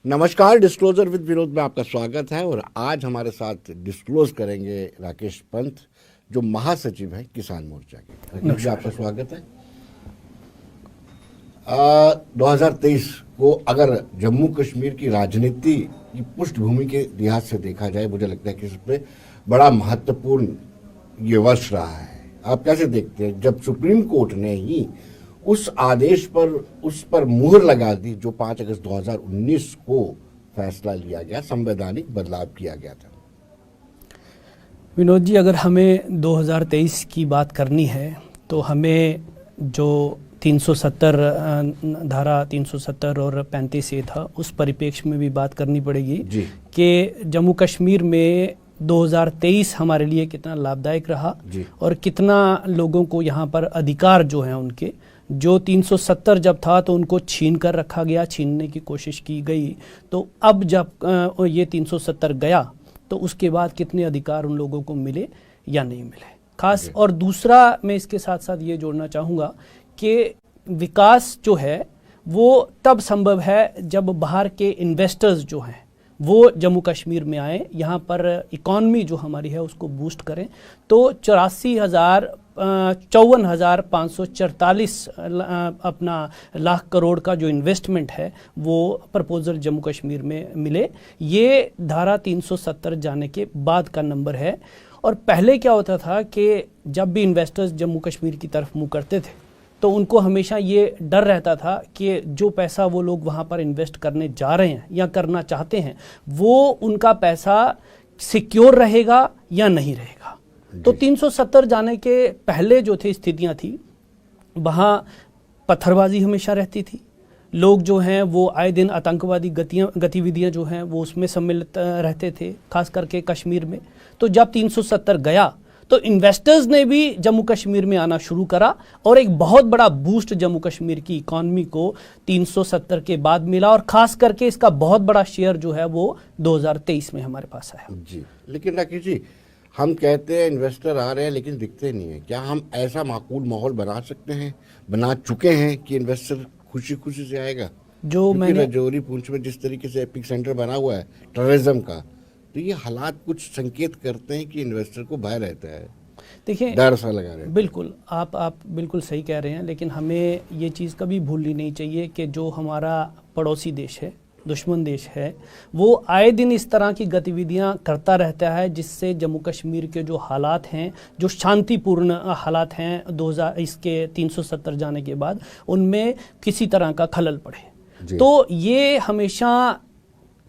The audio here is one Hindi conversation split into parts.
नमस्कार, डिस्क्लोजर विद विनोद में आपका स्वागत है। और आज हमारे साथ डिस्क्लोज करेंगे राकेश पंत, जो महासचिव है किसान मोर्चा के। राकेश जी, आपका स्वागत है। 2023 को अगर जम्मू कश्मीर की राजनीति की पृष्ठभूमि के लिहाज से देखा जाए, मुझे लगता है कि इसमें बड़ा महत्वपूर्ण ये वर्ष रहा है। आप कैसे देखते हैं जब सुप्रीम कोर्ट ने ही उस आदेश पर उस पर मुहर लगा दी जो 5 अगस्त 2019 को फैसला लिया गया, संवैधानिक बदलाव किया गया था? विनोद जी, अगर हमें 2023 की बात करनी है तो हमें जो 370 धारा 370 और 35 ए था, उस परिप्रेक्ष्य में भी बात करनी पड़ेगी कि जम्मू कश्मीर में 2023 हमारे लिए कितना लाभदायक रहा और कितना लोगों को यहाँ पर अधिकार जो हैं उनके, जो 370 जब था तो उनको छीन कर रखा गया, छीनने की कोशिश की गई, तो अब जब ये 370 गया तो उसके बाद कितने अधिकार उन लोगों को मिले या नहीं मिले खास। और दूसरा मैं इसके साथ साथ ये जोड़ना चाहूँगा कि विकास जो है वो तब संभव है जब बाहर के इन्वेस्टर्स जो हैं वो जम्मू कश्मीर में आए, यहाँ पर इकॉनमी जो हमारी है उसको बूस्ट करें। तो 54,544 अपना लाख करोड़ का जो इन्वेस्टमेंट है वो प्रपोजल जम्मू कश्मीर में मिले। ये धारा 370 जाने के बाद का नंबर है। और पहले क्या होता था कि जब भी इन्वेस्टर्स जम्मू कश्मीर की तरफ मुँह करते थे तो उनको हमेशा ये डर रहता था कि जो पैसा वो लोग वहाँ पर इन्वेस्ट करने जा रहे हैं या करना चाहते हैं वो उनका पैसा सिक्योर रहेगा या नहीं रहेगा। तो 370 जाने के पहले जो थे स्थितियाँ थी, वहाँ पत्थरबाजी हमेशा रहती थी, लोग जो हैं वो आए दिन आतंकवादी गतिविधियाँ जो हैं वो उसमें सम्मिलित रहते थे, खास करके कश्मीर में। तो जब 370 गया तो इन्वेस्टर्स ने भी जम्मू कश्मीर में आना शुरू करा और एक बहुत बड़ा बूस्ट जम्मू कश्मीर की इकॉनमी को 370 के बाद मिला। और खास करके इसका बहुत बड़ा शेयर जो है वो 2023 में हमारे पास आया जी। लेकिन राकेश जी, हम कहते हैं इन्वेस्टर आ रहे हैं लेकिन दिखते नहीं है। क्या हम ऐसा माकूल माहौल बना सकते हैं, बना चुके हैं कि इन्वेस्टर खुशी खुशी से आएगा? जो मैंने रजौरी पुंछ में जिस तरीके से एपिक सेंटर बना हुआ है टेररिज्म का, तो ये हालात कुछ संकेत करते हैं कि इन्वेस्टर को भय रहता है, देखिए डर सा लगा रहे हैं। बिल्कुल, आप बिल्कुल सही कह रहे हैं, लेकिन हमें ये चीज़ कभी भूलनी नहीं चाहिए कि जो हमारा पड़ोसी देश है, दुश्मन देश है, वो आए दिन इस तरह की गतिविधियां करता रहता है जिससे जम्मू कश्मीर के जो हालात हैं, जो शांतिपूर्ण हालात हैं 2000 के 370 जाने के बाद, उनमें किसी तरह का खलल पड़े। तो ये हमेशा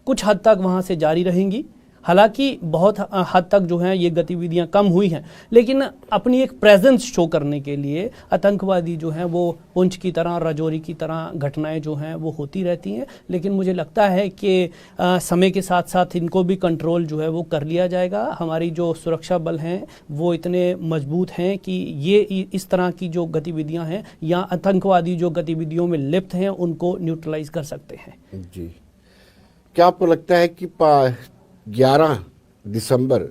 कुछ हद तक वहाँ से जारी रहेंगी। हालांकि बहुत हद तक जो हैं ये गतिविधियां कम हुई हैं, लेकिन अपनी एक प्रेजेंस शो करने के लिए आतंकवादी जो हैं वो पुंछ की तरह, राजौरी की तरह घटनाएं जो हैं वो होती रहती हैं। लेकिन मुझे लगता है कि समय के साथ साथ इनको भी कंट्रोल जो है वो कर लिया जाएगा। हमारी जो सुरक्षा बल हैं वो इतने मजबूत हैं कि ये इस तरह की जो गतिविधियाँ हैं या आतंकवादी जो गतिविधियों में लिप्त हैं उनको न्यूट्रलाइज कर सकते हैं। जी, क्या आपको लगता है कि 11 दिसंबर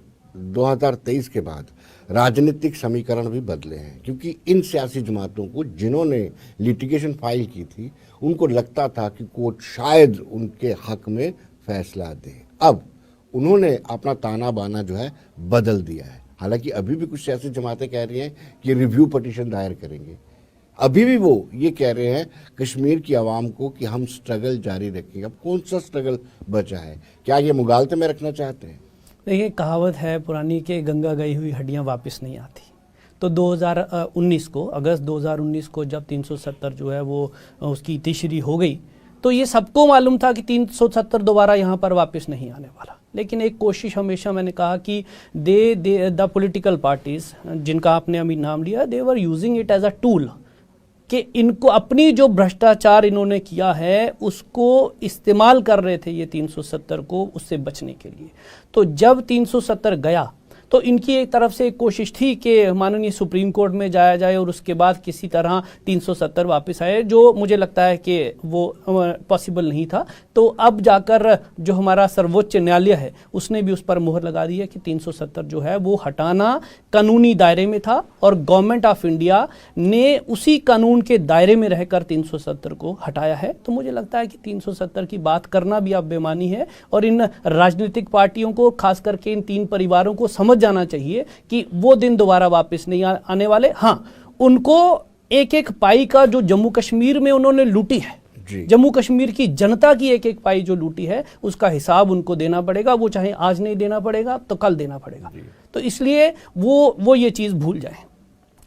2023 के बाद राजनीतिक समीकरण भी बदले हैं? क्योंकि इन सियासी जमातों को जिन्होंने लिटिगेशन फाइल की थी उनको लगता था कि कोर्ट शायद उनके हक में फैसला दे। अब उन्होंने अपना ताना बाना जो है बदल दिया है। हालांकि अभी भी कुछ सियासी जमातें कह रही हैं कि रिव्यू पटिशन दायर करेंगे। अभी भी वो ये कह रहे हैं कश्मीर की आवाम को कि हम स्ट्रगल जारी रखेंगे। अब कौन सा स्ट्रगल बचा है? क्या ये मुगालते में रखना चाहते हैं? देखिए, कहावत है पुरानी कि गंगा गई हुई हड्डियां वापस नहीं आती। तो 2019 को, अगस्त 2019 को जब 370 जो है वो उसकी तीसरी हो गई, तो ये सबको मालूम था कि 370 दोबारा यहाँ पर वापस नहीं आने वाला। लेकिन एक कोशिश हमेशा मैंने कहा कि द पॉलिटिकल पार्टीज जिनका आपने अभी नाम लिया, they were using it as a tool, कि इनको अपनी जो भ्रष्टाचार इन्होंने किया है उसको इस्तेमाल कर रहे थे ये 370 को, उससे बचने के लिए। तो जब 370 गया तो इनकी एक तरफ से एक कोशिश थी कि माननीय सुप्रीम कोर्ट में जाया जाए और उसके बाद किसी तरह 370 वापस आए, जो मुझे लगता है कि वो पॉसिबल नहीं था। तो अब जाकर जो हमारा सर्वोच्च न्यायालय है उसने भी उस पर मुहर लगा दी है कि 370 जो है वो हटाना कानूनी दायरे में था और गवर्नमेंट ऑफ इंडिया ने उसी कानून के दायरे में रहकर 370 को हटाया है। तो मुझे लगता है कि 370 की बात करना भी अब बेमानी है और इन राजनीतिक पार्टियों को, खास करके इन 3 परिवारों को समझ जाना चाहिए कि वो दिन दोबारा वापस नहीं आने वाले। हाँ, उनको एक एक पाई का जो जम्मू कश्मीर में उन्होंने लूटी है, जम्मू कश्मीर की जनता की एक एक पाई जो लूटी है, उसका हिसाब उनको देना पड़ेगा। वो चाहे आज नहीं देना पड़ेगा तो कल देना पड़ेगा। तो इसलिए वो ये चीज़ भूल जाए।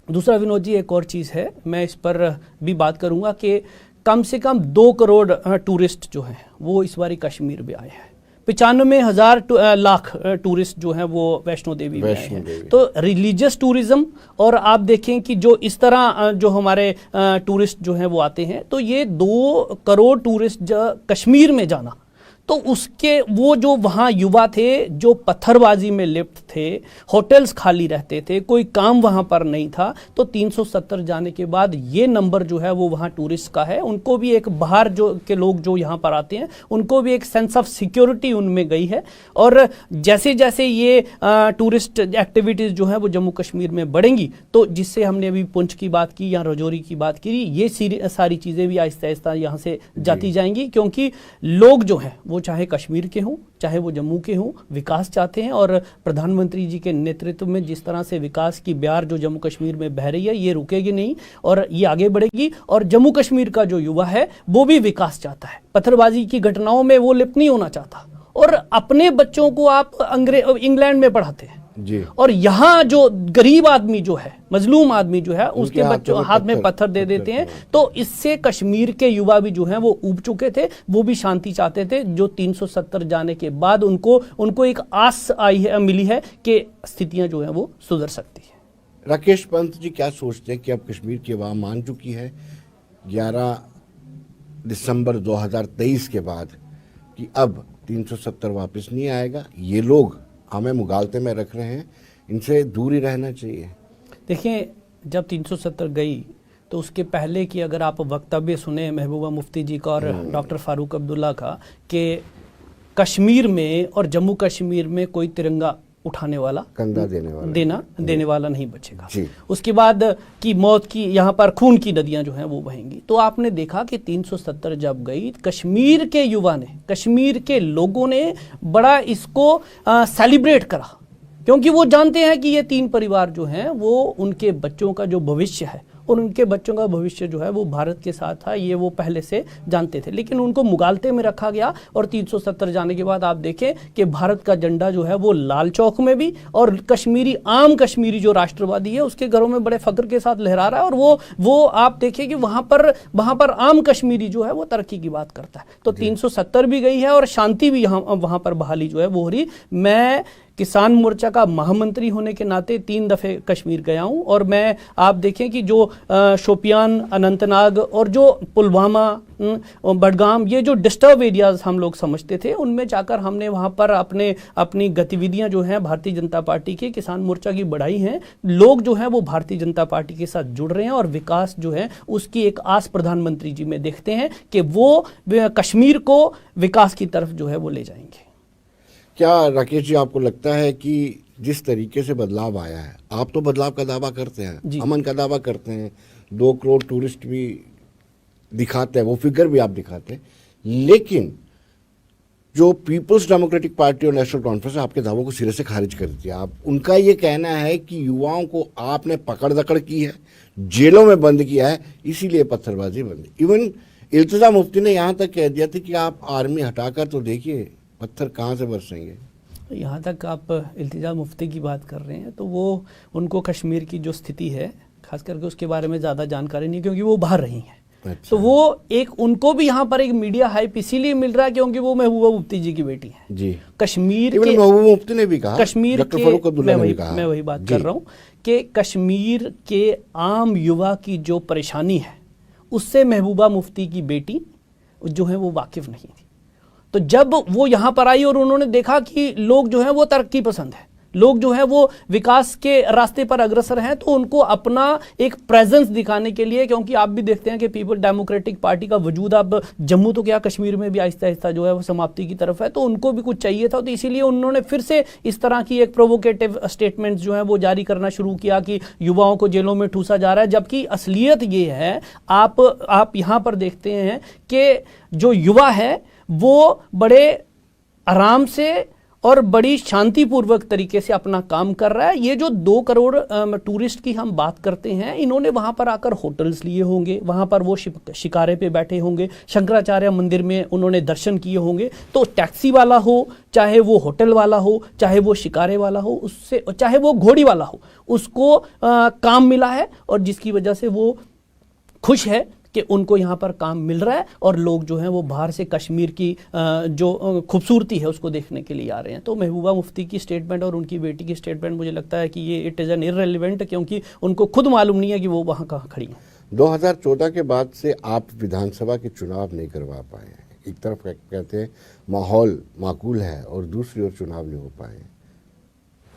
दूसरा विनोद जी, एक और चीज़ है, मैं इस पर भी बात करूंगा कि कम से कम 2 करोड़ टूरिस्ट जो हैं वो इस बारी कश्मीर में आए हैं। 95,000 लाख टूरिस्ट जो हैं वो वैष्णो देवी में आए हैं। तो रिलीजियस टूरिज्म, और आप देखें कि जो इस तरह जो हमारे टूरिस्ट जो हैं वो आते हैं, तो ये 2 करोड़ टूरिस्ट कश्मीर में जाना, तो उसके वो जो वहाँ युवा थे जो पत्थरबाजी में लिप्त थे, होटल्स खाली रहते थे, कोई काम वहाँ पर नहीं था, तो 370 जाने के बाद ये नंबर जो है वो वहाँ टूरिस्ट का है। उनको भी एक बाहर जो के लोग जो यहाँ पर आते हैं उनको भी एक सेंस ऑफ सिक्योरिटी उनमें गई है। और जैसे जैसे ये टूरिस्ट एक्टिविटीज़ जो है वो जम्मू कश्मीर में बढ़ेंगी, तो जिससे हमने अभी पुंछ की बात की या राजौरी की बात की, ये सारी चीज़ें भी आहिस्ता आहिस्ता यहाँ से जाती जाएंगी, क्योंकि लोग जो हैं वो चाहे कश्मीर के हों चाहे वो जम्मू के हों, विकास चाहते हैं। और प्रधानमंत्री जी के नेतृत्व में जिस तरह से विकास की बयार जो जम्मू कश्मीर में बह रही है, ये रुकेगी नहीं और ये आगे बढ़ेगी। और जम्मू कश्मीर का जो युवा है वो भी विकास चाहता है, पत्थरबाजी की घटनाओं में वो लिप्त नहीं होना चाहता। और अपने बच्चों को आप इंग्लैंड में पढ़ाते हैं जी, और यहाँ जो गरीब आदमी जो है, मजलूम आदमी जो है, उसके बच्चों हाथ में पत्थर दे देते हैं। तो इससे कश्मीर के युवा भी जो हैं वो ऊब चुके थे, वो भी शांति चाहते थे, जो 370 जाने के बाद उनको एक आस मिली है कि स्थितियां जो हैं वो सुधर सकती है। राकेश पंत जी, क्या सोचते हैं कि अब कश्मीर की आवाम मान चुकी है 11 दिसंबर 2023 के बाद कि अब 370 वापस नहीं आएगा, ये लोग हमें मुगालते में रख रहे हैं, इनसे दूर ही रहना चाहिए? देखिए, जब 370 गई तो उसके पहले की अगर आप वक्तव्य सुने महबूबा मुफ्ती जी का और डॉक्टर फारूक अब्दुल्ला का, कि कश्मीर में और जम्मू कश्मीर में कोई तिरंगा उठाने वाला, कंधा देने वाला नहीं बचेगा। उसके बाद की मौत की, यहाँ पर खून की नदियां जो हैं वो बहेंगी। तो आपने देखा कि 370 जब गई, कश्मीर के युवा ने, कश्मीर के लोगों ने बड़ा इसको सेलिब्रेट करा, क्योंकि वो जानते हैं कि ये 3 परिवार जो हैं वो उनके बच्चों का जो भविष्य है, और उनके बच्चों का भविष्य जो है वो भारत के साथ था, ये वो पहले से जानते थे। लेकिन उनको मुगालते में रखा गया और 370 जाने के बाद आप देखें कि भारत का झंडा जो है वो लाल चौक में भी, और आम कश्मीरी जो राष्ट्रवादी है उसके घरों में बड़े फख्र के साथ लहरा रहा है। और वो आप देखें कि वहाँ पर आम कश्मीरी जो है वो तरक्की की बात करता है। तो 370 भी गई है और शांति भी वहाँ पर बहाली जो है वो हो रही। मैं किसान मोर्चा का महामंत्री होने के नाते 3 दफ़े कश्मीर गया हूं, और मैं आप देखें कि जो शोपियान, अनंतनाग और जो पुलवामा, बडगाम, ये जो डिस्टर्ब एरियाज हम लोग समझते थे, उनमें जाकर हमने वहां पर अपनी गतिविधियां जो हैं भारतीय जनता पार्टी के, किसान मोर्चा की बढ़ाई हैं। लोग जो हैं वो भारतीय जनता पार्टी के साथ जुड़ रहे हैं और विकास जो है उसकी एक आस प्रधानमंत्री जी में देखते हैं कि वो कश्मीर को विकास की तरफ जो है वो ले जाएंगे। क्या राकेश जी, आपको लगता है कि जिस तरीके से बदलाव आया है, आप तो बदलाव का दावा करते हैं, अमन का दावा करते हैं, 2 करोड़ टूरिस्ट भी दिखाते हैं, वो फिगर भी आप दिखाते हैं, लेकिन जो पीपल्स डेमोक्रेटिक पार्टी और नेशनल कॉन्फ्रेंस आपके दावों को सिरे से खारिज कर दिया। आप उनका ये कहना है कि युवाओं को आपने पकड़ दकड़ की है, जेलों में बंद किया है, इसीलिए पत्थरबाजी बंद। इवन इल्तिजा मुफ्ती ने यहाँ तक कह दिया था कि आप आर्मी हटाकर तो देखिए पत्थर कहाँ से बरसेंगे। यहाँ तक आप इल्तिजा मुफ्ती की बात कर रहे हैं, तो वो उनको कश्मीर की जो स्थिति है खास करके उसके बारे में ज़्यादा जानकारी नहीं, क्योंकि वो बाहर रही हैं। अच्छा। तो वो एक उनको भी यहाँ पर एक मीडिया हाइप इसीलिए मिल रहा है क्योंकि वो महबूबा मुफ्ती जी की बेटी है जी। कश्मीर के महबूबा मुफ्ती ने भी कहा, कश्मीर के, मैं वही बात कर रहा हूँ कि कश्मीर के आम युवा की जो परेशानी है उससे महबूबा मुफ्ती की बेटी जो है वो वाकिफ नहीं थी। तो जब वो यहाँ पर आई और उन्होंने देखा कि लोग जो हैं वो तरक्की पसंद है, लोग जो है वो विकास के रास्ते पर अग्रसर हैं, तो उनको अपना एक प्रेजेंस दिखाने के लिए, क्योंकि आप भी देखते हैं कि पीपल डेमोक्रेटिक पार्टी का वजूद अब जम्मू तो क्या कश्मीर में भी आहिस्ता आहिस्ता जो है वो समाप्ति की तरफ है, तो उनको भी कुछ चाहिए था, तो इसीलिए उन्होंने फिर से इस तरह की एक प्रोवोकेटिव स्टेटमेंट जो है वो जारी करना शुरू किया कि युवाओं को जेलों में ठूसा जा रहा है। जबकि असलियत ये है, आप यहां पर देखते हैं कि जो युवा है वो बड़े आराम से और बड़ी शांतिपूर्वक तरीके से अपना काम कर रहा है। ये जो 2 करोड़ टूरिस्ट की हम बात करते हैं, इन्होंने वहां पर आकर होटल्स लिए होंगे, वहां पर वो शिकारे पे बैठे होंगे, शंकराचार्य मंदिर में उन्होंने दर्शन किए होंगे। तो टैक्सी वाला हो, चाहे वो होटल वाला हो, चाहे वो शिकारे वाला हो, उससे चाहे वो घोड़ी वाला हो, उसको काम मिला है और जिसकी वजह से वो खुश है कि उनको यहाँ पर काम मिल रहा है और लोग जो हैं वो बाहर से कश्मीर की जो खूबसूरती है उसको देखने के लिए आ रहे हैं। तो महबूबा मुफ्ती की स्टेटमेंट और उनकी बेटी की स्टेटमेंट मुझे लगता है कि ये इट इज़ एन इररिलेवेंट, क्योंकि उनको खुद मालूम नहीं है कि वो वहाँ कहाँ खड़ी हैं। 2014 के बाद से आप विधानसभा के चुनाव नहीं करवा पाए हैं। एक तरफ कहते हैं माहौल माकूल है और दूसरी ओर चुनाव नहीं हो पाए।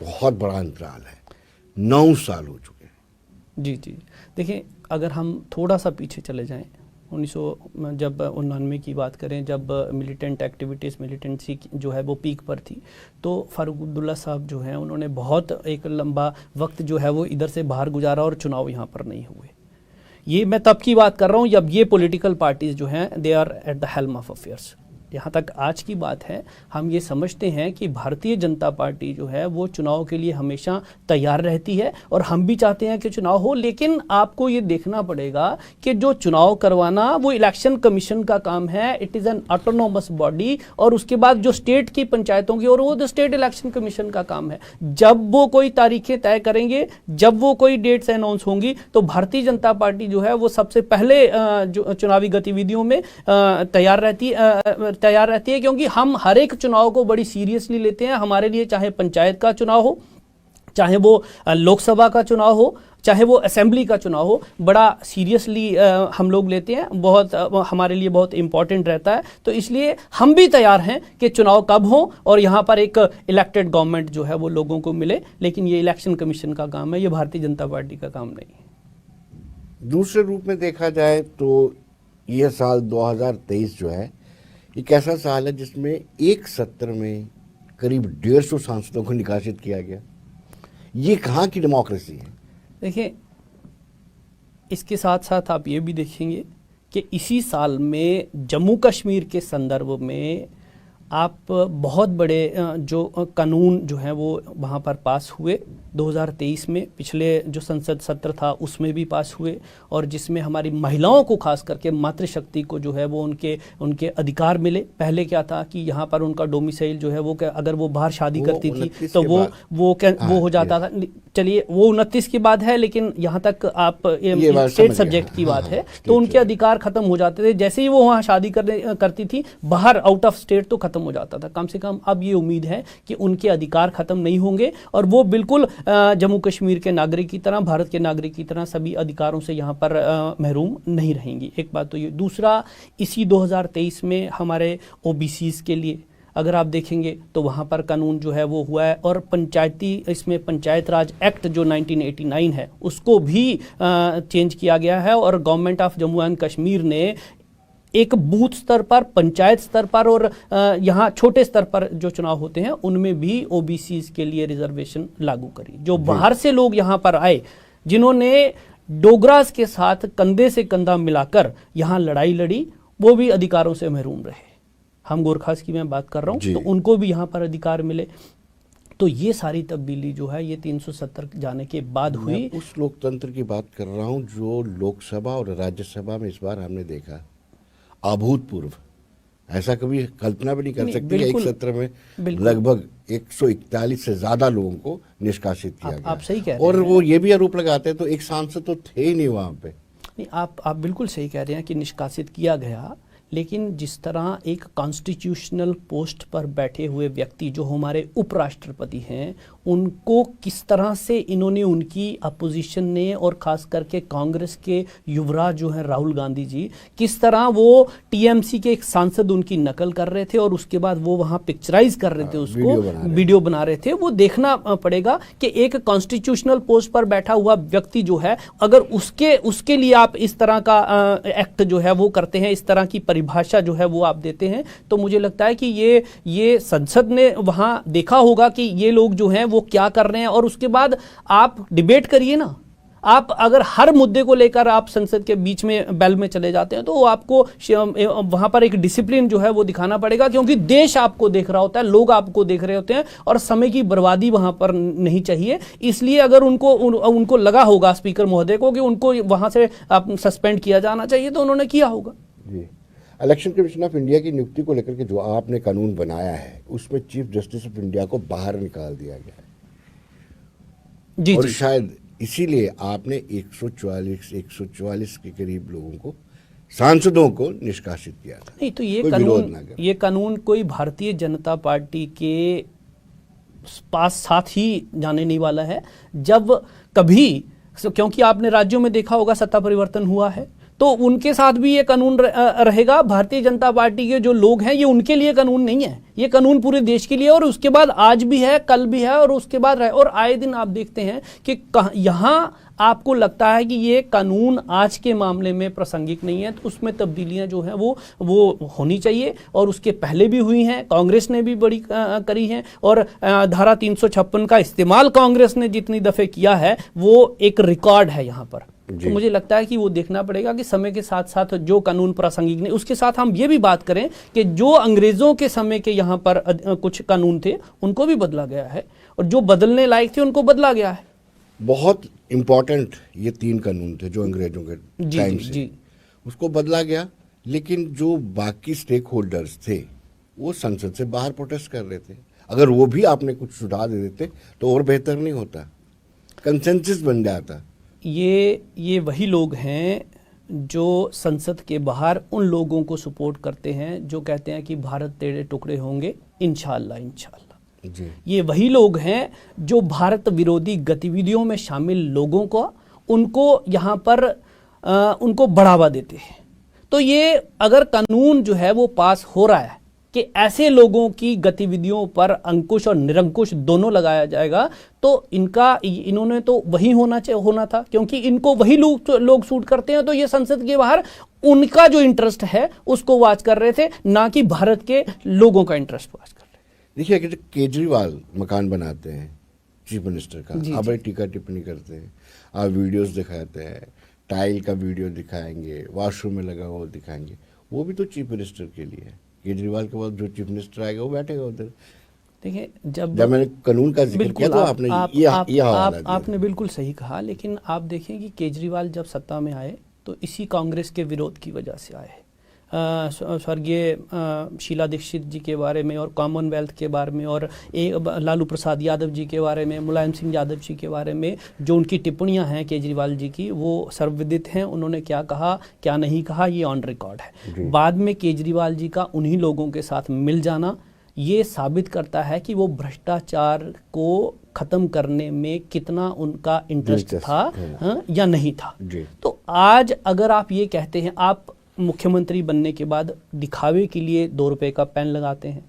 बहुत बड़ा अंतराल है, 9 साल हो चुके हैं। जी जी, देखिए अगर हम थोड़ा सा पीछे चले जाएं, 1999 की बात करें, जब मिलिटेंट एक्टिविटीज़, मिलिटेंसी जो है वो पीक पर थी, तो फारूक अब्दुल्ला साहब जो हैं उन्होंने बहुत एक लंबा वक्त जो है वो इधर से बाहर गुजारा और चुनाव यहाँ पर नहीं हुए। ये मैं तब की बात कर रहा हूँ जब ये पॉलिटिकल पार्टीज जो हैं they are at the helm of affairs. यहाँ तक आज की बात है, हम ये समझते हैं कि भारतीय जनता पार्टी जो है वो चुनाव के लिए हमेशा तैयार रहती है और हम भी चाहते हैं कि चुनाव हो, लेकिन आपको ये देखना पड़ेगा कि जो चुनाव करवाना वो इलेक्शन कमीशन का काम है, it is an autonomous body, और उसके बाद जो स्टेट की पंचायतों की और वो द स्टेट इलेक्शन कमीशन का काम है। जब वो कोई तारीखें तय करेंगे, जब वो कोई डेट्स अनाउंस होंगी, तो भारतीय जनता पार्टी जो है वो सबसे पहले जो चुनावी गतिविधियों में तैयार रहती है, क्योंकि हम हर एक चुनाव को बड़ी सीरियसली लेते हैं। हमारे लिए चाहे पंचायत का चुनाव हो, चाहे वो लोकसभा का चुनाव हो, चाहे वो असेंबली का चुनाव हो, बड़ा सीरियसली हम लोग लेते हैं, बहुत हमारे लिए बहुत इंपॉर्टेंट रहता है। तो इसलिए हम भी तैयार हैं कि चुनाव कब हो और यहाँ पर एक इलेक्टेड गवर्नमेंट जो है वो लोगों को मिले, लेकिन ये इलेक्शन कमीशन का काम है, ये भारतीय जनता पार्टी का काम नहीं है। दूसरे रूप में देखा जाए तो यह साल 2023 जो है एक ऐसा साल है जिसमें एक सत्र में करीब 150 सांसदों को निकासित किया गया। ये कहाँ की डेमोक्रेसी है? देखिए, इसके साथ साथ आप ये भी देखेंगे कि इसी साल में जम्मू कश्मीर के संदर्भ में आप बहुत बड़े जो कानून जो हैं वो वहाँ पर पास हुए 2023 में, पिछले जो संसद सत्र था उसमें भी पास हुए, और जिसमें हमारी महिलाओं को खास करके मातृशक्ति को जो है वो उनके अधिकार मिले। पहले क्या था कि यहाँ पर उनका डोमिसाइल जो है वो अगर वो बाहर शादी करती थी तो वो हो जाता था। चलिए वो 29 की बात है, लेकिन यहाँ तक आप स्टेट सब्जेक्ट की बात है, तो उनके अधिकार खत्म हो जाते थे। जैसे ही वो वहाँ शादी करती थी, बाहर आउट ऑफ स्टेट तो खत्म हो जाता था। कम से कम अब ये उम्मीद है कि उनके अधिकार खत्म नहीं होंगे और वो बिल्कुल जम्मू कश्मीर के नागरिक की तरह, भारत के नागरिक की तरह सभी अधिकारों से यहाँ पर महरूम नहीं रहेंगी। एक बात तो ये। दूसरा, इसी 2023 में हमारे ओबीसीज के लिए अगर आप देखेंगे तो वहाँ पर कानून जो है वो हुआ है, और इसमें पंचायत राज एक्ट जो 1989 है उसको भी चेंज किया गया है, और government of Jammu and Kashmir ने एक बूथ स्तर पर, पंचायत स्तर पर और यहाँ छोटे स्तर पर जो चुनाव होते हैं उनमें भी ओबीसीज के लिए रिजर्वेशन लागू करी। जो बाहर से लोग यहाँ पर आए, जिन्होंने डोगरास के साथ कंधे से कंधा मिलाकर यहाँ लड़ाई लड़ी, वो भी अधिकारों से महरूम रहे। हम गोरखास की मैं बात कर रहा हूँ, तो उनको भी यहाँ पर अधिकार मिले। तो ये सारी तब्दीली जो है ये 370 जाने के बाद हुई। उस लोकतंत्र की बात कर रहा हूँ जो लोकसभा और राज्यसभा में इस बार हमने देखा, अभूतपूर्व। ऐसा कभी कल्पना भी नहीं कर सकते कि एक सत्र में लगभग 141 से ज्यादा लोगों को निष्कासित किया गया। आप सही कह रहे हैं। और वो ये भी आरोप लगाते हैं तो एक सांसद तो थे ही नहीं वहां पे। नहीं, आप बिल्कुल सही कह रहे हैं कि निष्कासित किया गया, लेकिन जिस तरह एक कॉन्स्टिट्यूशनल पोस्ट पर बैठे हुए व्यक्ति जो हमारे उपराष्ट्रपति हैं, उनको किस तरह से इन्होंने, उनकी अपोजिशन ने और ख़ास करके कांग्रेस के युवराज जो हैं राहुल गांधी जी, किस तरह वो टीएमसी के एक सांसद उनकी नकल कर रहे थे और उसके बाद वो वहाँ पिक्चराइज कर रहे थे, उसको वीडियो बना रहे थे। वो देखना पड़ेगा कि एक कॉन्स्टिट्यूशनल पोस्ट पर बैठा हुआ व्यक्ति जो है, अगर उसके लिए आप इस तरह का एक्ट जो है वो करते हैं, इस तरह की परिभाषा जो है वो आप देते हैं, तो मुझे लगता है कि ये संसद ने वहां देखा होगा कि ये लोग जो हैं वो क्या कर रहे हैं। और उसके बाद आप डिबेट करिए ना। आप अगर हर मुद्दे को लेकर आप संसद के बीच में बेल में चले जाते हैं तो आपको वहां पर एक डिसिप्लिन जो है वो दिखाना पड़ेगा, क्योंकि देश आपको देख रहा होता है, लोग आपको देख रहे होते हैं और समय की बर्बादी वहां पर नहीं चाहिए। इसलिए अगर उनको लगा होगा स्पीकर महोदय को कि उनको वहां से सस्पेंड किया जाना चाहिए तो उन्होंने किया होगा। जी, इलेक्शन कमीशन ऑफ इंडिया की नियुक्ति को लेकर के जो आपने कानून बनाया है उसमें चीफ जस्टिस ऑफ इंडिया को बाहर निकाल दिया गया है। जी, और जी। शायद इसीलिए आपने 144 के करीब लोगों को, सांसदों को निष्कासित किया था। नहीं तो ये कानून कोई भारतीय जनता पार्टी के पास साथ ही जाने नहीं वाला है। जब कभी, क्योंकि आपने राज्यों में देखा होगा सत्ता परिवर्तन हुआ है, तो उनके साथ भी ये कानून रहेगा। भारतीय जनता पार्टी के जो लोग हैं, ये उनके लिए कानून नहीं है, ये कानून पूरे देश के लिए। और उसके बाद आज भी है, कल भी है और उसके बाद रहे। और आए दिन आप देखते हैं कि यहाँ आपको लगता है कि ये कानून आज के मामले में प्रासंगिक नहीं है, तो उसमें तब्दीलियां जो हैं वो होनी चाहिए। और उसके पहले भी हुई हैं, कांग्रेस ने भी बड़ी करी हैं। और धारा 356 का इस्तेमाल कांग्रेस ने जितनी दफ़े किया है वो एक रिकॉर्ड है यहाँ पर। तो मुझे लगता है कि वो देखना पड़ेगा कि समय के साथ साथ जो कानून प्रासंगिक नहीं, उसके साथ हम ये भी बात करें कि जो अंग्रेजों के समय के यहाँ पर कुछ कानून थे उनको भी बदला गया है, और जो बदलने लायक थे उनको बदला गया है। बहुत इंपॉर्टेंट ये 3 कानून थे जो अंग्रेजों के टाइम से, जी। उसको बदला गया। लेकिन जो बाकी स्टेक होल्डर्स थे वो संसद से बाहर प्रोटेस्ट कर रहे थे। अगर वो भी आपने कुछ सुधार दे देते तो और बेहतर नहीं होता, कंसेंसस बन जाता। ये वही लोग हैं जो संसद के बाहर उन लोगों को सपोर्ट करते हैं जो कहते हैं कि भारत तेरे टुकड़े होंगे इंशाअल्लाह इंशाअल्लाह। जी। ये वही लोग हैं जो भारत विरोधी गतिविधियों में शामिल लोगों को, उनको यहाँ पर उनको बढ़ावा देते हैं। तो ये अगर कानून जो है वो पास हो रहा है कि ऐसे लोगों की गतिविधियों पर अंकुश और निरंकुश दोनों लगाया जाएगा, तो इन्होंने तो वही होना था, क्योंकि इनको वही लोग सूट करते हैं। तो ये संसद के बाहर उनका जो इंटरेस्ट है उसको वाच कर रहे थे, ना कि भारत के लोगों का इंटरेस्ट वाच कर रहे। देखिए कि केजरीवाल मकान बनाते हैं चीफ मिनिस्टर का, आप बड़ी टीका टिप्पणी करते हैं, आप वीडियोस दिखाते हैं, टाइल का वीडियो दिखाएंगे, वॉशरूम में लगा हुआ दिखाएंगे, वो भी तो चीफ मिनिस्टर के लिए है। केजरीवाल के बाद जो चीफ मिनिस्टर आएगा वो बैठेगा उधर। देखिए, जब मैंने कानून का जिक्र किया तो आपने बिल्कुल सही कहा। लेकिन आप देखें कि केजरीवाल जब सत्ता में आए तो इसी कांग्रेस के विरोध की वजह से आए। स्वर्गीय शीला दीक्षित जी के बारे में और कॉमनवेल्थ के बारे में और लालू प्रसाद यादव जी के बारे में, मुलायम सिंह यादव जी के बारे में जो उनकी टिप्पणियां हैं केजरीवाल जी की, वो सर्वविदित हैं। उन्होंने क्या कहा क्या नहीं कहा ये ऑन रिकॉर्ड है। बाद में केजरीवाल जी का उन्हीं लोगों के साथ मिल जाना ये साबित करता है कि वो भ्रष्टाचार को खत्म करने में कितना उनका इंटरेस्ट था या नहीं था। तो आज अगर आप ये कहते हैं, आप मुख्यमंत्री बनने के बाद दिखावे के लिए 2 रुपए का पेन लगाते हैं,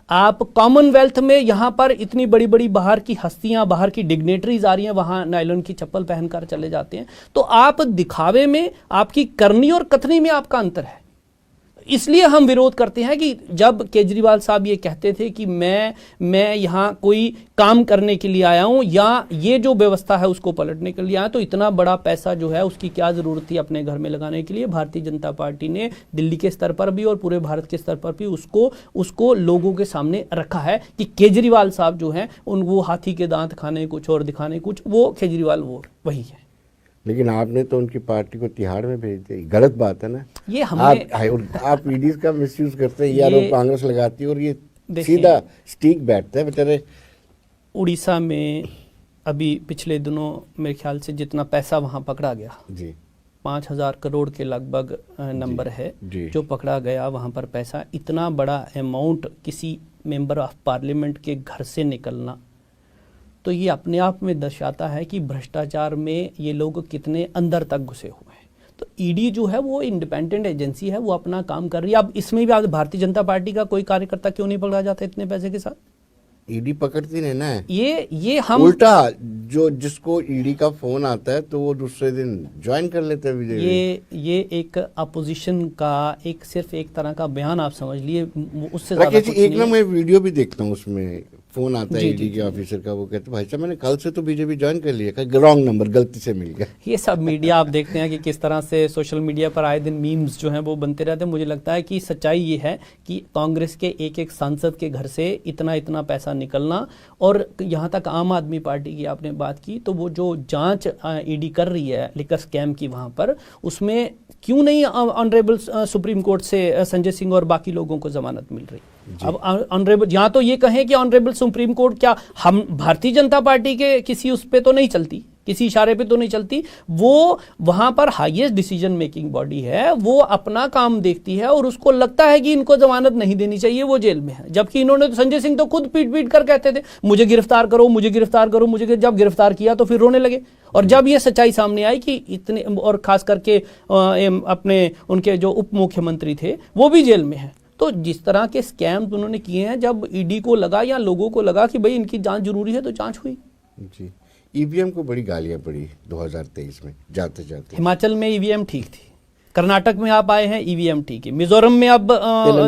आप कॉमनवेल्थ में यहाँ पर इतनी बड़ी बड़ी बाहर की हस्तियां, बाहर की डिग्नेटरीज आ रही हैं, वहाँ नायलॉन की चप्पल पहनकर चले जाते हैं, तो आप दिखावे में, आपकी करनी और कथनी में आपका अंतर है। इसलिए हम विरोध करते हैं कि जब केजरीवाल साहब ये कहते थे कि मैं यहाँ कोई काम करने के लिए आया हूँ या ये जो व्यवस्था है उसको पलटने के लिए आया, तो इतना बड़ा पैसा जो है उसकी क्या ज़रूरत थी अपने घर में लगाने के लिए। भारतीय जनता पार्टी ने दिल्ली के स्तर पर भी और पूरे भारत के स्तर पर भी उसको लोगों के सामने रखा है कि केजरीवाल साहब जो हैं वो हाथी के दांत खाने कुछ और दिखाने कुछ, वो केजरीवाल वो वही है। लेकिन आपने तो उनकी पार्टी को तिहाड़ में भेज दिया, गलत बात है ना। ये हमने आप ईडीज का मिसयूज करते हैं, यार कांग्रेस लगाती है और ये सीधा स्टिक बैठता है बेचारे। उड़ीसा में अभी पिछले दिनों मेरे ख्याल से जितना पैसा वहां पकड़ा गया जी, 5,000 करोड़ के लगभग नंबर है जी। जो पकड़ा गया वहाँ पर पैसा। इतना बड़ा अमाउंट किसी मेंबर ऑफ पार्लियामेंट के घर से निकलना, तो ये अपने आप में दर्शाता है कि भ्रष्टाचार में ये लोग कितने अंदर तक घुसे हुए हैं। तो ईडी जो है वो इंडिपेंडेंट एजेंसी है, वो अपना काम कर रही है। अब इसमें भी भारतीय जनता पार्टी का कोई कार्यकर्ता क्यों नहीं पकड़ा जाता इतने पैसे के साथ? ईडी पकड़ती नहीं ना। ये हम उल्टा जो जिसको ईडी का फोन आता है तो वो दूसरे दिन ज्वाइन कर लेते हैं बीजेपी। ये एक अपोजिशन का सिर्फ एक तरह का बयान आप समझ लिए, उससे ज्यादा राकेश कुछ जी, एक नहीं ना है। मैं वीडियो भी देखता हूँ, उसमें फोन आता है जी, ईडी जी, के जी। ऑफिसर का, वो कहते भाई साहब मैंने कल से तो बीजेपी ज्वाइन कर लिया, रॉन्ग नंबर गलती से मिल गया। ये सब मीडिया आप देखते हैं कि किस तरह से सोशल मीडिया पर आए दिन मीम्स जो हैं वो बनते रहते हैं। मुझे लगता है कि सच्चाई ये है कि कांग्रेस के एक एक सांसद के घर से इतना इतना पैसा निकलना, और यहाँ तक आम आदमी पार्टी की आपने बात की, तो वो जो जांच ईडी कर रही है लिकर स्कैम की वहाँ पर, उसमें क्यों नहीं ऑनरेबल सुप्रीम कोर्ट से संजय सिंह और बाकी लोगों को जमानत मिल रही? अब ऑनरेबल, यहाँ तो ये कहें कि ऑनरेबल सुप्रीम कोर्ट क्या हम भारतीय जनता पार्टी के किसी उस पे तो नहीं चलती, किसी इशारे पे तो नहीं चलती, वो वहां पर हाईएस्ट डिसीजन मेकिंग बॉडी है, वो अपना काम देखती है और उसको लगता है कि इनको जमानत नहीं देनी चाहिए, वो जेल में है। जबकि इन्होंने तो, संजय सिंह तो खुद पीट पीट कर कहते थे मुझे गिरफ्तार करो, मुझे गिरफ्तार करो, मुझे, जब गिरफ्तार किया तो फिर रोने लगे। और जब ये सच्चाई सामने आई कि इतने, और खास करके अपने उनके जो उप मुख्यमंत्री थे वो भी जेल में हैं, तो जिस तरह के स्कैम उन्होंने किए हैं, जब ईडी को लगा या लोगों को लगा कि भाई इनकी जांच जरूरी है तो जांच हुई। जी, ईवीएम को बड़ी गालियां पड़ी 2023 में जाते जाते। हिमाचल में ईवीएम ठीक थी, कर्नाटक में आप आए हैं ईवीएम ठीक है, मिजोरम में अब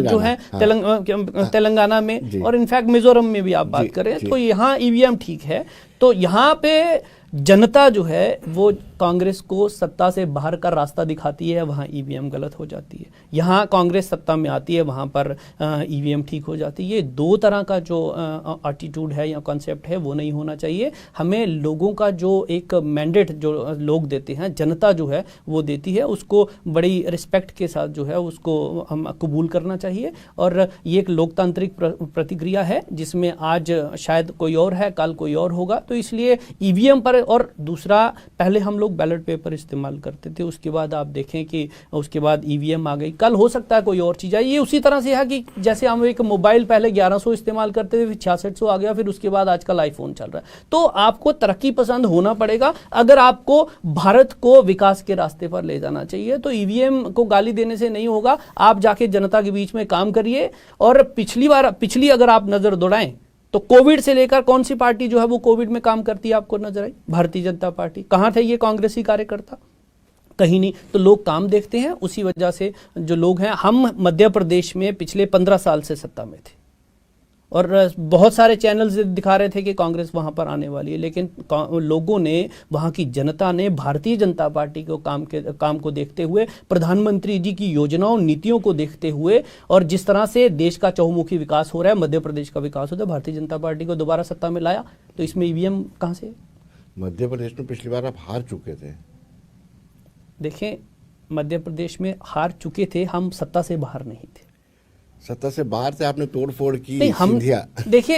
जो है हाँ। तेलंगाना में, जी। और इनफैक्ट मिजोरम में भी आप बात करें तो यहाँ ईवीएम ठीक है। तो यहाँ पे जनता जो है वो कांग्रेस को सत्ता से बाहर का रास्ता दिखाती है, वहाँ ईवीएम गलत हो जाती है। यहाँ कांग्रेस सत्ता में आती है, वहाँ पर ईवीएम ठीक हो जाती है। ये दो तरह का जो एटीट्यूड है या कॉन्सेप्ट है वो नहीं होना चाहिए। हमें लोगों का जो एक मैंडेट जो लोग देते हैं, जनता जो है वो देती है, उसको बड़ी रिस्पेक्ट के साथ जो है उसको हम कबूल करना चाहिए। और ये एक लोकतांत्रिक प्रतिक्रिया है जिसमें आज शायद कोई और है, कल कोई और होगा, तो इसलिए ईवीएम पर। और दूसरा, पहले हम लोग बैलेट पेपर इस्तेमाल करते थे, उसके बाद आप देखें कि उसके बाद ईवीएम आ गई, कल हो सकता है कोई और चीज़ आई। ये उसी तरह से है कि जैसे हम एक मोबाइल पहले 1100 इस्तेमाल करते थे, फिर 6600 आ गया, फिर उसके बाद आजकल आईफोन चल रहा है। तो आपको तरक्की पसंद होना पड़ेगा अगर आपको भारत को विकास के रास्ते पर ले जाना चाहिए। तो ईवीएम को गाली देने से नहीं होगा, आप जाके जनता के बीच में काम करिए। और पिछली अगर आप नजर दौड़ाएं तो कोविड से लेकर कौन सी पार्टी जो है वो कोविड में काम करती है आपको नजर आई? भारतीय जनता पार्टी। कहां थे ये कांग्रेसी कार्यकर्ता? कहीं नहीं। तो लोग काम देखते हैं, उसी वजह से जो लोग हैं, हम मध्य प्रदेश में पिछले 15 साल से सत्ता में थे और बहुत सारे चैनल्स दिखा रहे थे कि कांग्रेस वहां पर आने वाली है, लेकिन लोगों ने, वहां की जनता ने भारतीय जनता पार्टी को काम को देखते हुए, प्रधानमंत्री जी की योजनाओं नीतियों को देखते हुए, और जिस तरह से देश का चहुमुखी विकास हो रहा है, मध्य प्रदेश का विकास हो रहा है, भारतीय जनता पार्टी को दोबारा सत्ता में लाया। तो इसमें ईवीएम कहां से? मध्य प्रदेश में पिछली बार आप हार चुके थे। देखें, मध्य प्रदेश में हार चुके थे, हम सत्ता से बाहर नहीं थे। सत्ता से बाहर से आपने तोड़फोड़ की। नहीं, हम देखिए,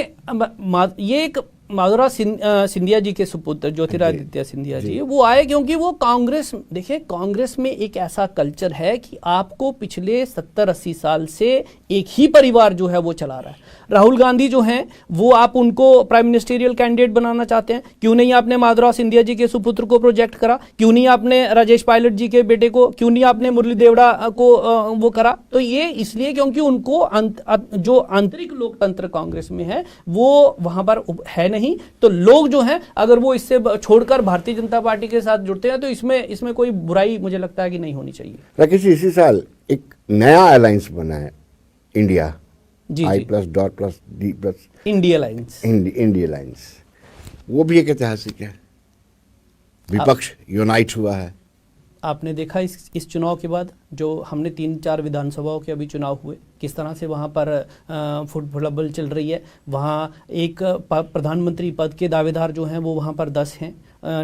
ये एक माधुरा सिंधिया जी के सुपुत्र ज्योतिरादित्य सिंधिया जी वो आए क्योंकि वो कांग्रेस, देखिए कांग्रेस में एक ऐसा कल्चर है कि आपको पिछले 70-80 साल से एक ही परिवार जो है वो चला रहा है। राहुल गांधी जो हैं वो आप उनको प्राइम मिनिस्टेरियल कैंडिडेट बनाना चाहते हैं, क्यों नहीं आपने माधुरा सिंधिया जी के सुपुत्र को प्रोजेक्ट करा? क्यों नहीं आपने राजेश पायलट जी के बेटे को, क्यों नहीं आपने मुरली देवड़ा को वो करा? तो ये इसलिए क्योंकि उनको जो आंतरिक लोकतंत्र कांग्रेस में है वो वहां पर है नहीं। तो लोग जो हैं अगर वो इससे छोड़कर भारतीय जनता पार्टी के साथ जुड़ते हैं तो इसमें कोई बुराई मुझे लगता है कि नहीं होनी चाहिए। राकेश जी, इसी साल एक नया अलायंस बना है, इंडिया जी, I+.+D+ India alliance. India alliance, वो भी एक ऐतिहासिक है। विपक्ष यूनाइट हुआ है। आपने देखा इस चुनाव के बाद जो हमने 3-4 विधानसभाओं के अभी चुनाव हुए, किस तरह से वहाँ पर फुटबॉल चल रही है। वहाँ एक प्रधानमंत्री पद के दावेदार जो हैं वो वहाँ पर 10 हैं।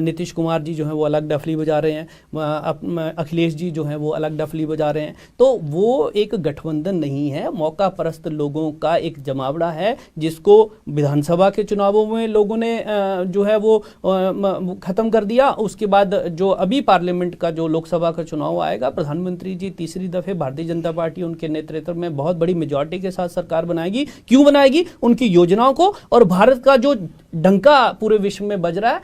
नीतीश कुमार जी जो हैं वो अलग डफली बजा रहे हैं, अखिलेश जी जो हैं वो अलग डफली बजा रहे हैं। तो वो एक गठबंधन नहीं है, मौका परस्त लोगों का एक जमावड़ा है, जिसको विधानसभा के चुनावों में लोगों ने जो है वो ख़त्म कर दिया। उसके बाद जो अभी पार्लियामेंट का जो लोकसभा का चुनाव आएगा, प्रधानमंत्री जी तीसरी दफ़े भारतीय जनता पार्टी उनके नेतृत्व में बहुत बड़ी मेजॉरिटी के साथ सरकार बनाएगी। क्यों बनाएगी? उनकी योजनाओं को और भारत का जो डंका पूरे विश्व में बज रहा है,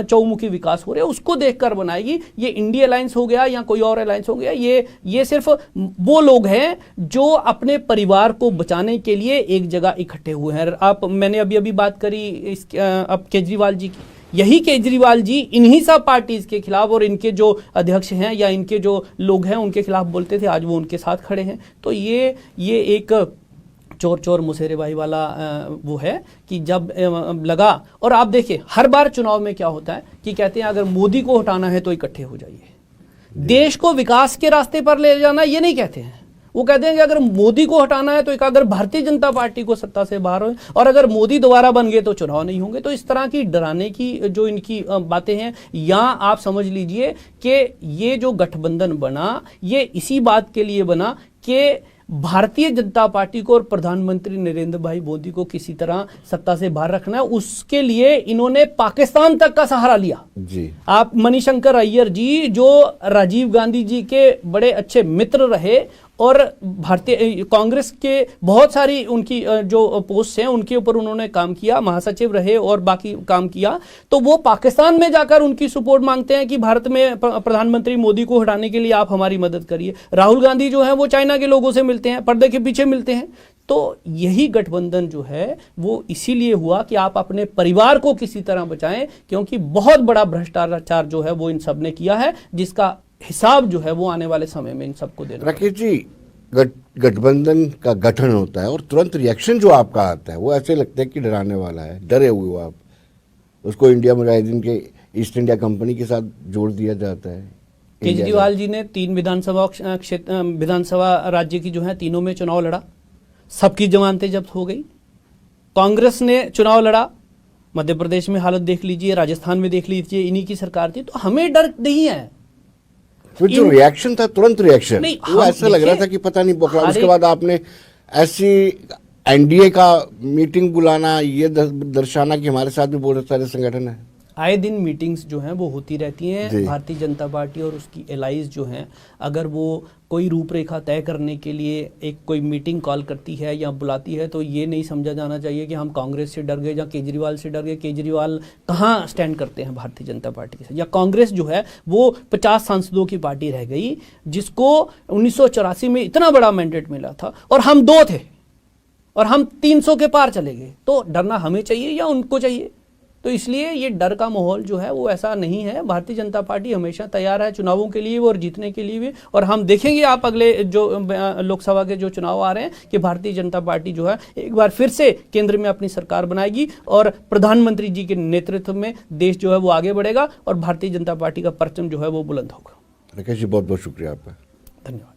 चौमुखी विकास हो रहा है, उसको देखकर बनाएगी। ये इंडिया अलायंस हो गया या कोई और अलायंस हो गया, ये सिर्फ वो लोग हैं जो अपने परिवार को बचाने के लिए एक जगह इकट्ठे हुए हैं। मैंने अभी बात करी अब केजरीवाल जी की, यही केजरीवाल जी इन्हीं सब पार्टीज के खिलाफ और इनके जो अध्यक्ष हैं या इनके जो लोग हैं उनके खिलाफ बोलते थे, आज वो उनके साथ खड़े हैं। तो ये एक चोर चोर मुसेरेबाई वाला वो है कि जब लगा। और आप देखिए हर बार चुनाव में क्या होता है कि कहते हैं अगर मोदी को हटाना है तो इकट्ठे हो जाइए। देश को विकास के रास्ते पर ले जाना ये नहीं कहते हैं, वो कहते हैं कि अगर मोदी को हटाना है तो एक अगर भारतीय जनता पार्टी को सत्ता से बाहर हो, और अगर मोदी दोबारा बन गए तो चुनाव नहीं होंगे। तो इस तरह की डराने की जो इनकी बातें हैं, या आप समझ लीजिए कि ये जो गठबंधन बना ये इसी बात के लिए बना कि भारतीय जनता पार्टी को और प्रधानमंत्री नरेंद्र भाई मोदी को किसी तरह सत्ता से बाहर रखना है। उसके लिए इन्होंने पाकिस्तान तक का सहारा लिया जी। आप मणिशंकर अय्यर जी जो राजीव गांधी जी के बड़े अच्छे मित्र रहे और भारतीय कांग्रेस के बहुत सारी उनकी जो पोस्ट हैं उनके ऊपर उन्होंने काम किया, महासचिव रहे और बाकी काम किया, तो वो पाकिस्तान में जाकर उनकी सपोर्ट मांगते हैं कि भारत में प्रधानमंत्री मोदी को हटाने के लिए आप हमारी मदद करिए। राहुल गांधी जो है वो चाइना के लोगों से मिलते हैं, पर्दे के पीछे मिलते हैं। तो यही गठबंधन जो है वो इसीलिए हुआ कि आप अपने परिवार को किसी तरह बचाएं, क्योंकि बहुत बड़ा भ्रष्टाचार जो है वो इन सब ने किया है, जिसका हिसाब जो है वो आने वाले समय में इन सबको देना। राकेश जी, गठबंधन का गठन होता है और तुरंत रिएक्शन जो आपका आता है वो ऐसे लगता है कि डराने वाला है, डरे हुए हो आप। उसको इंडिया मुजाहिदीन के ईस्ट इंडिया कंपनी के साथ जोड़ दिया जाता है। केजरीवाल जी ने 3 विधानसभा राज्य की जो है तीनों में चुनाव लड़ा, सबकी जमानतें जब्त हो गई। कांग्रेस ने चुनाव लड़ा, मध्य प्रदेश में हालत देख लीजिए, राजस्थान में देख लीजिए, इन्हीं की सरकार थी। तो हमें डर नहीं है। फिर जो रिएक्शन था, तुरंत रिएक्शन, वो ऐसा लग रहा था कि पता नहीं बकरा। उसके बाद आपने ऐसी एनडीए का मीटिंग बुलाना, ये दर्शाना कि हमारे साथ भी बहुत सारे संगठन है। आए दिन मीटिंग्स जो हैं वो होती रहती हैं। भारतीय जनता पार्टी और उसकी एलाइज जो हैं, अगर वो कोई रूपरेखा तय करने के लिए एक कोई मीटिंग कॉल करती है या बुलाती है, तो ये नहीं समझा जाना चाहिए कि हम कांग्रेस से डर गए या केजरीवाल से डर गए। केजरीवाल कहाँ स्टैंड करते हैं भारतीय जनता पार्टी से? या कांग्रेस जो है वो 50 सांसदों की पार्टी रह गई, जिसको 1984 में इतना बड़ा मैंडेट मिला था और हम 2 थे और हम 300 के पार चले गए। तो डरना हमें चाहिए या उनको चाहिए? तो इसलिए ये डर का माहौल जो है वो ऐसा नहीं है। भारतीय जनता पार्टी हमेशा तैयार है चुनावों के लिए और जीतने के लिए भी। और हम देखेंगे आप अगले जो लोकसभा के जो चुनाव आ रहे हैं कि भारतीय जनता पार्टी जो है एक बार फिर से केंद्र में अपनी सरकार बनाएगी और प्रधानमंत्री जी के नेतृत्व में देश जो है वो आगे बढ़ेगा और भारतीय जनता पार्टी का परचम जो है वो बुलंद होगा। राकेश जी, बहुत बहुत शुक्रिया आपका। धन्यवाद।